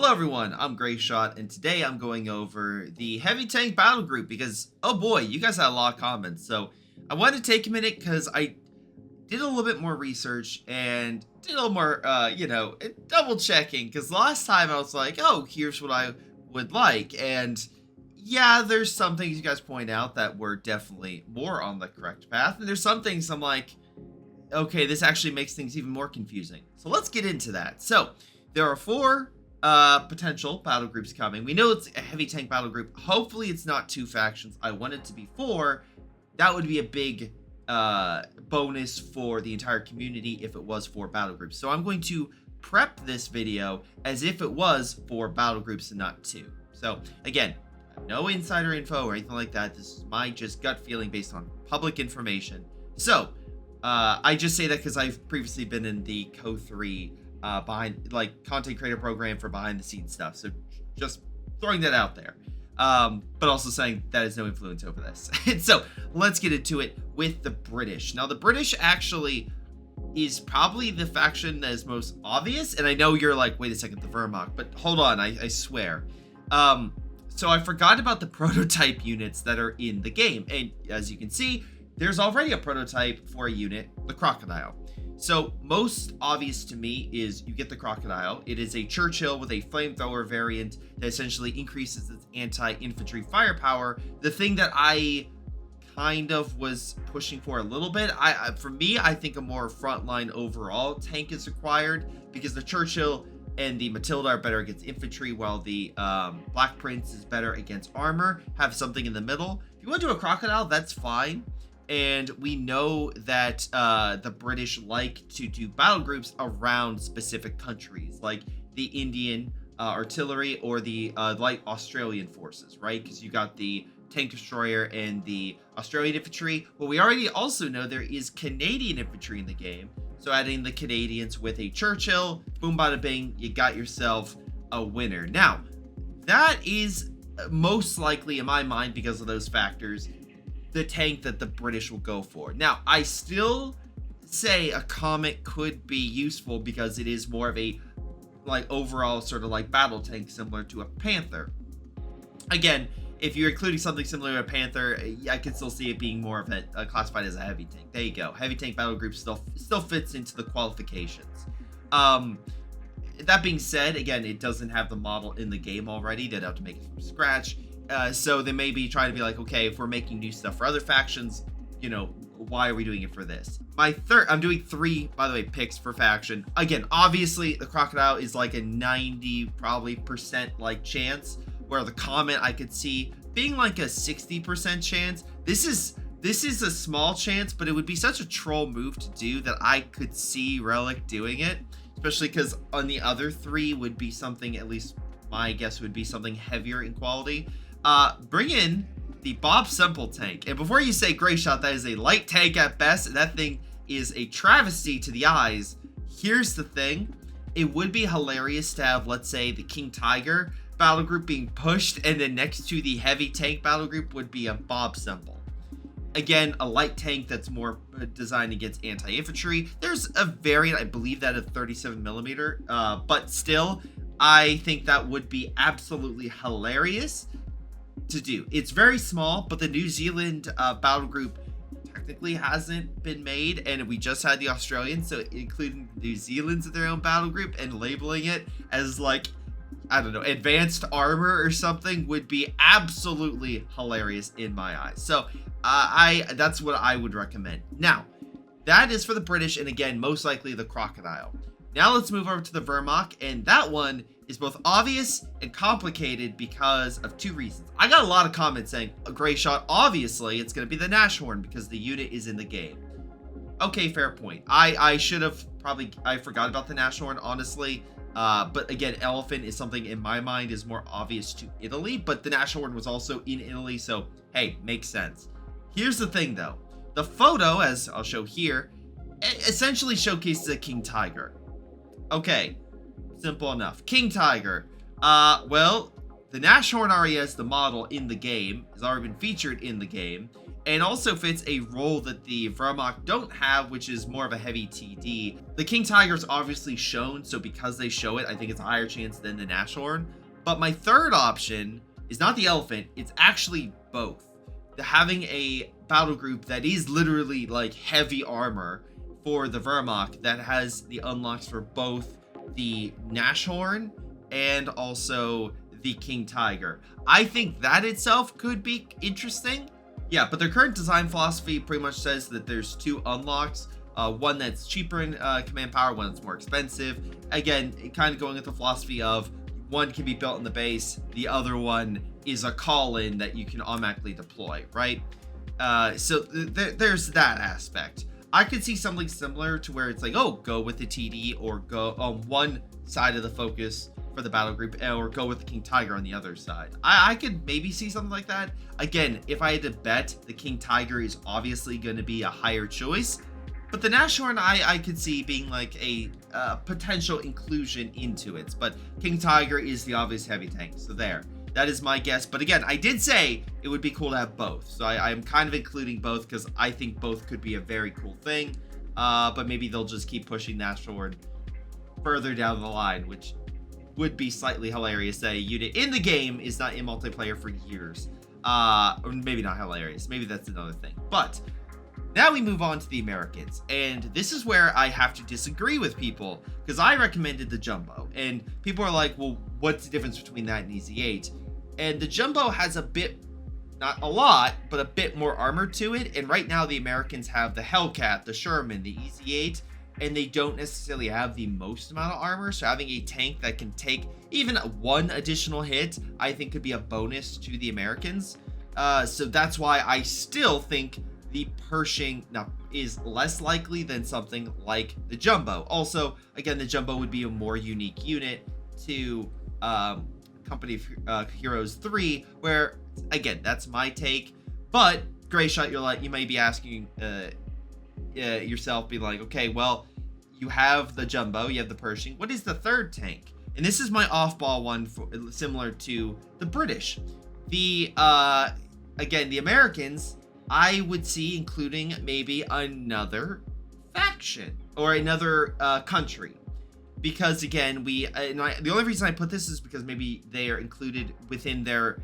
Hello everyone, I'm Greyshot, and today I'm going over the heavy tank battle group because, oh boy, you guys had a lot of comments. So I wanted to take a minute because I did a little bit more research and did a little more, double checking. Because last time I was like, oh, here's what I would like. And yeah, there's some things you guys point out that were definitely more on the correct path. And there's some things I'm like, okay, this actually makes things even more confusing. So let's get into that. So there are four potential battle groups coming. We know it's a heavy tank battle group. Hopefully it's not 2 factions. I want it to be 4. That would be a big bonus for the entire community if it was 4 battle groups. So I'm going to prep this video as if it was 4 battle groups and not 2. So again, no insider info or anything like that. This is my just gut feeling based on public information. So I just say that because I've previously been in the CoH3 behind, like, content creator program for behind the scenes stuff. So just throwing that out there. But also saying that has no influence over this. So let's get into it with the British. Now the British actually is probably the faction that is most obvious. And I know you're like, wait a second, the Wehrmacht, but hold on, I swear. So I forgot about the prototype units that are in the game. And as you can see, there's already a prototype for a unit, the Crocodile. So most obvious to me is you get the Crocodile. It is a Churchill with a flamethrower variant that essentially increases its anti-infantry firepower. The thing that I kind of was pushing for a little bit, for me, I think a more frontline overall tank is required because the Churchill and the Matilda are better against infantry, while the Black Prince is better against armor. Have something in the middle. If you want to do a Crocodile, that's fine. And we know that the British like to do battle groups around specific countries, like the Indian artillery or the light Australian forces, right? Because you got the tank destroyer and the Australian infantry. Well, we already also know there is Canadian infantry in the game. So adding the Canadians with a Churchill, boom, bada bing, you got yourself a winner. Now, that is most likely, in my mind, because of those factors, the tank that the British will go for. Now, I still say a Comet could be useful because it is more of a overall sort of like battle tank similar to a Panther. Again, if you're including something similar to a Panther, I can still see it being more of a classified as a heavy tank. There you go. Heavy tank battle group still fits into the qualifications. That being said, again, it doesn't have the model in the game already. They'd have to make it from scratch. So they may be trying to be like, okay, if we're making new stuff for other factions, why are we doing it for this? I'm doing 3, by the way, picks for faction. Again, obviously the Crocodile is like a 90 probably % like chance, where the Comet I could see being like a 60% chance. This is a small chance, but it would be such a troll move to do that I could see Relic doing it, especially because on the other 3 would be something, at least my guess would be something heavier in quality. Bring in the Bob Semple tank. And before you say Greyshot, that is a light tank at best. That thing is a travesty to the eyes. Here's the thing. It would be hilarious to have, let's say, the King Tiger battle group being pushed, and then next to the heavy tank battle group would be a Bob Semple. Again, a light tank that's more designed against anti-infantry. There's a variant, I believe, that of 37mm, but still, I think that would be absolutely hilarious to do. It's very small, but the New Zealand battle group technically hasn't been made, and we just had the Australians, so including New Zealand's in their own battle group and labeling it as like, I don't know, advanced armor or something would be absolutely hilarious in my eyes. So that's what I would recommend. Now, that is for the British, and again, most likely the Crocodile. Now let's move over to the Wehrmacht, and that one is both obvious and complicated because of 2 reasons. I got a lot of comments saying, a Greyshot, obviously it's going to be the Nashorn because the unit is in the game. Okay, fair point. I should have I forgot about the Nashorn, honestly. But again, Elephant is something in my mind is more obvious to Italy, but the Nashorn was also in Italy, so hey, makes sense. Here's the thing though. The photo, as I'll show here, essentially showcases a King Tiger. Okay, simple enough. King Tiger. Well, the Nashorn already has the model in the game, has already been featured in the game, and also fits a role that the Wehrmacht don't have, which is more of a heavy TD. The King Tiger is obviously shown, so because they show it, I think it's a higher chance than the Nashorn. But my third option is not the elephant, it's actually both. Having a battle group that is literally like heavy armor for the Wehrmacht that has the unlocks for both the Nashorn and also the King Tiger. I think that itself could be interesting. Yeah, but their current design philosophy pretty much says that there's two unlocks. One that's cheaper in command power, one that's more expensive. Again, kind of going with the philosophy of one can be built in the base, the other one is a call-in that you can automatically deploy, right? So there's that aspect. I could see something similar to where it's like, oh, go with the TD or go on one side of the focus for the battle group, or go with the King Tiger on the other side. I could maybe see something like that. Again, if I had to bet, the King Tiger is obviously going to be a higher choice, but the Nashorn I could see being like a potential inclusion into it. But King Tiger is the obvious heavy tank, so there. That is my guess. But again, I did say it would be cool to have both. So I'm kind of including both because I think both could be a very cool thing. But maybe they'll just keep pushing Nashorn further down the line, which would be slightly hilarious that a unit in the game is not in multiplayer for years. Or maybe not hilarious. Maybe that's another thing. But now we move on to the Americans. And this is where I have to disagree with people, because I recommended the Jumbo. And people are like, well, what's the difference between that and Easy 8? And the Jumbo has a bit, not a lot, but a bit more armor to it. And right now the Americans have the Hellcat, the Sherman, the Easy 8, and they don't necessarily have the most amount of armor. So having a tank that can take even one additional hit, I think could be a bonus to the Americans. So that's why I still think the Pershing now is less likely than something like the Jumbo. Also, again, the Jumbo would be a more unique unit to Company of Heroes 3, where again, that's my take. But Greyshot, you might be asking yourself, be like, okay, well, you have the Jumbo, you have the Pershing. What is the third tank? And this is my off-ball one, similar to the British. The again, the Americans, I would see including maybe another faction or another country. Because again, the only reason I put this is because maybe they are included within their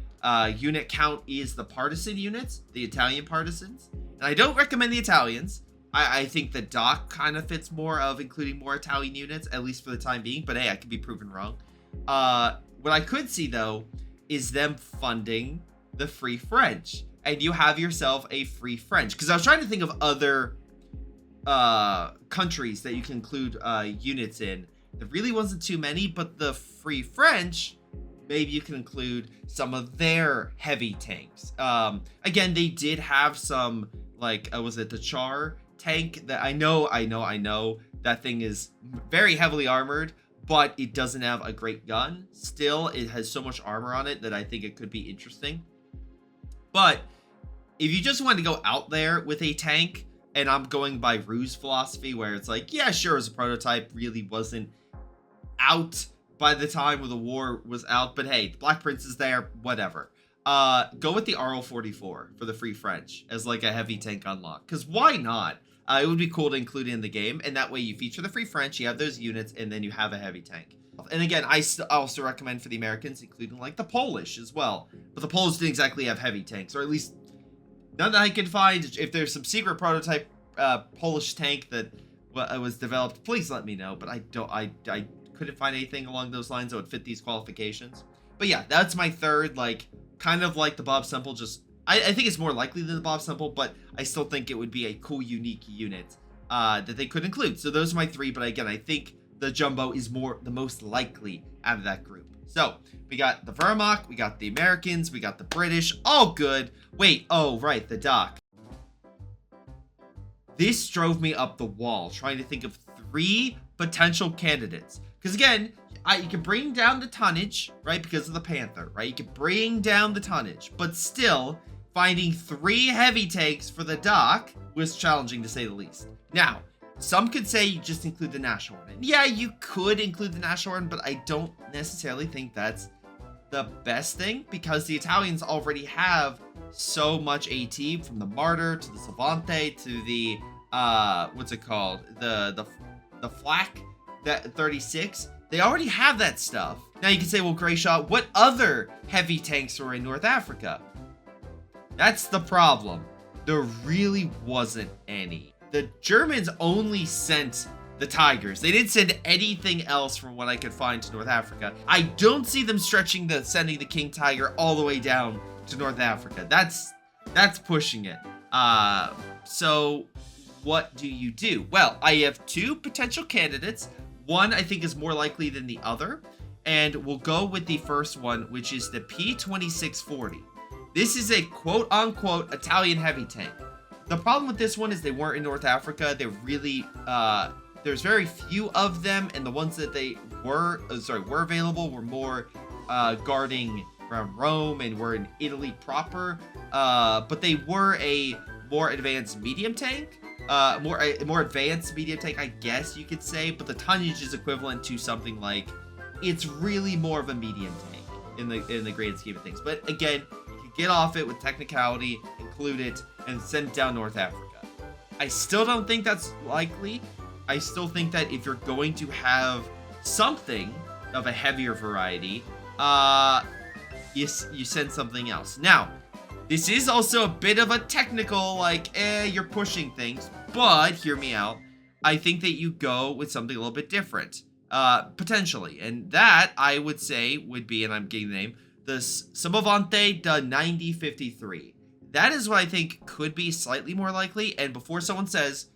unit count is the partisan units, the Italian partisans. And I don't recommend the Italians. I think the doc kind of fits more of including more Italian units, at least for the time being. But hey, I could be proven wrong. What I could see, though, is them funding the Free French. And you have yourself a Free French. Because I was trying to think of other countries that you can include units in. There really wasn't too many, but the Free French, maybe you can include some of their heavy tanks. Again, they did have some, like, was it the Char tank? That I know, that thing is very heavily armored, but it doesn't have a great gun. Still, it has so much armor on it that I think it could be interesting. But if you just want to go out there with a tank, and I'm going by Ruse philosophy, where it's like, yeah, sure, as a prototype, really wasn't out by the time where the war was out, but hey, the Black Prince is there, whatever. Go with the RL-44 for the Free French as like a heavy tank unlock, because why not? It would be cool to include it in the game, and that way you feature the Free French, you have those units, and then you have a heavy tank. And again, I also recommend for the Americans, including like the Polish as well. But the Polish didn't exactly have heavy tanks, or at least none that I can find. If there's some secret prototype Polish tank that was developed, please let me know. But I couldn't find anything along those lines that would fit these qualifications. But yeah, that's my third, like, kind of like the Bob Semple, just I think it's more likely than the Bob Semple, but I still think it would be a cool, unique unit that they could include. So those are my three, but again, I think the Jumbo is the most likely out of that group. So we got the Wehrmacht, we got the Americans, we got the British, all good. Wait, oh right, the doc. This drove me up the wall trying to think of 3 potential candidates. Because again, you can bring down the tonnage, right, because of the Panther, right? You can bring down the tonnage, but still finding 3 heavy tanks for the doc was challenging to say the least. Now, some could say you just include the Nashorn. And yeah, you could include the Nashorn, but I don't necessarily think that's the best thing because the Italians already have so much AT, from the Martyr to the Savante to the what's it called, the Flak, that 36. They already have that stuff. Now you can say, well, Greyshot, what other heavy tanks were in North Africa? That's the problem. There really wasn't any. The Germans only sent the Tigers. They didn't send anything else from what I could find to North Africa. I don't see them sending the King Tiger all the way down to North Africa. That's pushing it. So what do you do? Well, I have two potential candidates. One I think is more likely than the other, and we'll go with the first one, which is the P2640. This is a quote-unquote Italian heavy tank. The problem with this one is they weren't in North Africa. They're really, there's very few of them, and the ones that they were available were more guarding around Rome and were in Italy proper. But they were a more advanced medium tank. More advanced medium tank, I guess you could say, but the tonnage is equivalent to something like, it's really more of a medium tank in the grand scheme of things. But again, you can get off it with technicality, include it, and send it down North Africa. I still don't think that's likely. I still think that if you're going to have something of a heavier variety, you send something else. Now, this is also a bit of a technical, like, you're pushing things, but hear me out. I think that you go with something a little bit different, potentially. And that, I would say, would be, and I'm getting the name, the CoH3 da 9053. That is what I think could be slightly more likely. And before someone says,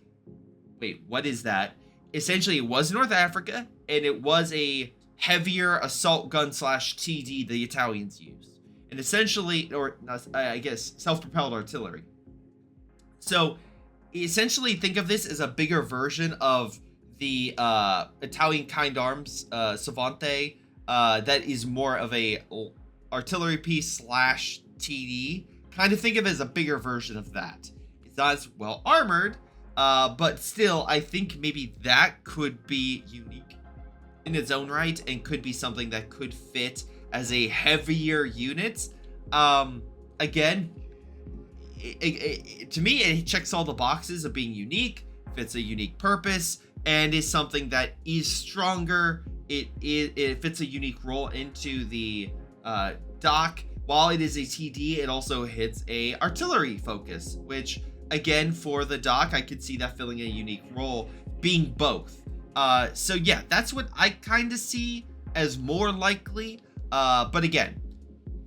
wait, what is that? Essentially, it was North Africa, and it was a heavier assault gun / TD the Italians used. And essentially, or I guess, self-propelled artillery. So, essentially, think of this as a bigger version of the Italian kind arms Savante that is more of a artillery piece / TD. Kind of think of it as a bigger version of that. It's not as well armored, but still, I think maybe that could be unique in its own right and could be something that could fit as a heavier unit. Again, to me, it checks all the boxes of being unique, fits a unique purpose, and is something that is stronger. It fits a unique role into the dock. While it is a TD, it also hits a artillery focus, which again, for the dock, I could see that filling a unique role, being both. So yeah, that's what I kind of see as more likely. But again,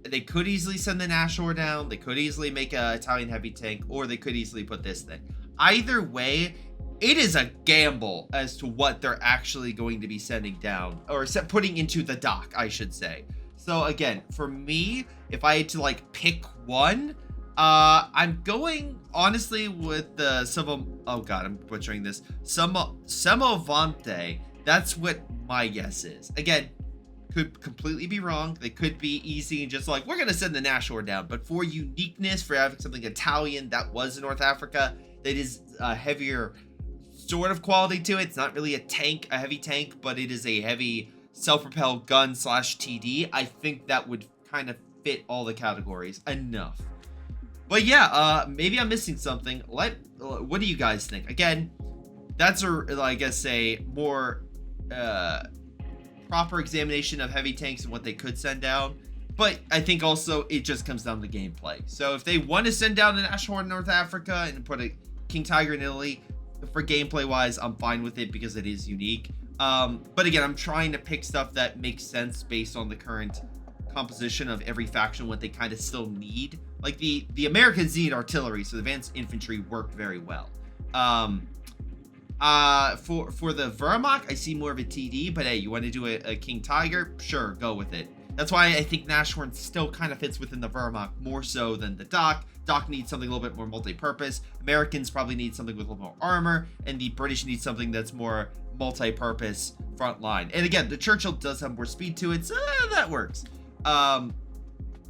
they could easily send the Nashor down. They could easily make an Italian heavy tank, or they could easily put this thing. Either way, it is a gamble as to what they're actually going to be sending down, or putting into the dock, I should say. So again, for me, if I had to like pick one, I'm going honestly with the oh god, I'm butchering this. CoH3. That's what my guess is. Again, could completely be wrong. They could be easy and just like, we're gonna send the Nashor down. But for uniqueness, for having something Italian that was in North Africa, that is a heavier sort of quality to it. It's not really a tank, a heavy tank, but it is a heavy self-propelled gun / TD. I think that would kind of fit all the categories enough. But yeah, maybe I'm missing something. What do you guys think? Again, that's I guess a more proper examination of heavy tanks and what they could send down. But I think also it just comes down to gameplay. So if they want to send down an Ashhorn in North Africa and put a King Tiger in Italy, for gameplay wise, I'm fine with it because it is unique. But again, I'm trying to pick stuff that makes sense based on the current composition of every faction, what they kind of still need. Like the Americans need artillery, so the advanced infantry worked very well. For the Wehrmacht, I see more of a TD, but hey, you want to do a King Tiger? Sure, go with it. That's why I think Nashorn still kind of fits within the Wehrmacht more so than the Dock. Dock needs something a little bit more multi-purpose. Americans probably need something with a little more armor, and the British need something that's more multi-purpose front line. And again, the Churchill does have more speed to it, so that works. Well,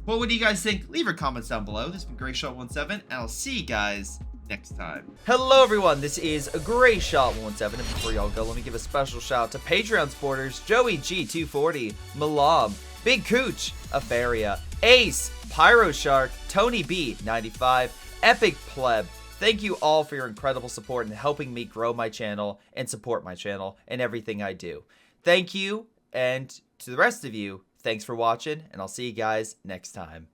what do you guys think? Leave your comments down below. This has been Greyshot17, and I'll see you guys next time. Hello everyone, this is Greyshot17, and before y'all go, let me give a special shout out to Patreon supporters Joey G240, Milam, Big Cooch, Aphyria, Ace, Pyroshark, Tonybee, 95, Epic Pleb. Thank you all for your incredible support and helping me grow my channel and support my channel and everything I do. Thank you, and to the rest of you, thanks for watching, and I'll see you guys next time.